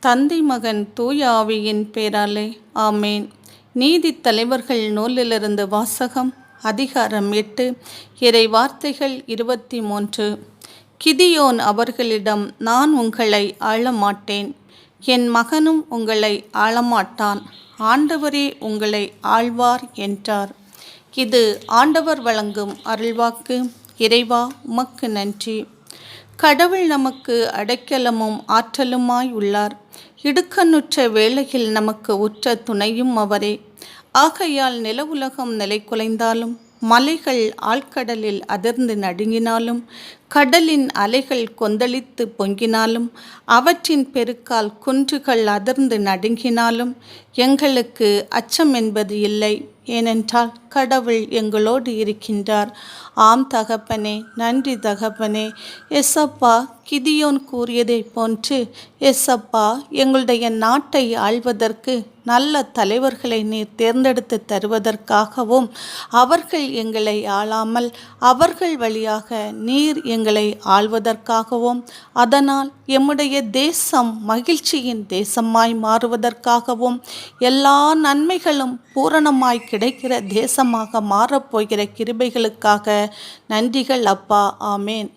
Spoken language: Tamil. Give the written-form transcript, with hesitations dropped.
தந்தை மகன் தூய ஆவியின் பேராலே ஆமேன். நீதித் தலைவர்கள் நூலிலிருந்து வாசகம். அதிகாரம் 8. இறை வார்த்தைகள் 23. கிதியோன் அவர்களிடம், நான் உங்களை ஆளமாட்டேன், என் மகனும் உங்களை ஆளமாட்டான், ஆண்டவரே உங்களை ஆள்வார் என்றார். இது ஆண்டவர் வழங்கும் அருள்வாக்கு. இறைவா, உமக்கு நன்றி. கடவுள் நமக்கு அடைக்கலமும் ஆற்றலுமாய் உள்ளார். இடுக்கண்ணுற்ற வேளையில் நமக்கு உற்ற துணையும் அவரே. ஆகையால் நிலவுலகம் நிலை குலைந்தாலும், மலைகள் ஆழ்கடலில் அதிர்ந்து நடுங்கினாலும், கடலின் அலைகள் கொந்தளித்து பொங்கினாலும், அவற்றின் பெருக்கால் குன்றுகள் அதிர்ந்து நடுங்கினாலும் எங்களுக்கு அச்சம் என்பது இல்லை. ஏனென்றால் கடவுள் எங்களோடு இருக்கின்றார். ஆம் தகப்பனே, நன்றி தகப்பனே. எசப்பா, கிதியோன் கூறியதை போன்று எசப்பா, எங்களுடைய நாட்டை ஆள்வதற்கு நல்ல தலைவர்களை நீர் தேர்ந்தெடுத்து தருவதற்காகவும், அவர்கள் எங்களை ஆளாமல் அவர்கள் வழியாக நீர் எங்களை ஆள்வதற்காகவும், அதனால் எம்முடைய தேசம் மகிழ்ச்சியின் தேசமாய் மாறுவதற்காகவும், எல்லா நன்மைகளும் பூரணமாய் கிடைக்கிற தேசமாக மாறப்போகிற கிருபைகளுக்காக நன்றிகள் அப்பா. ஆமேன்.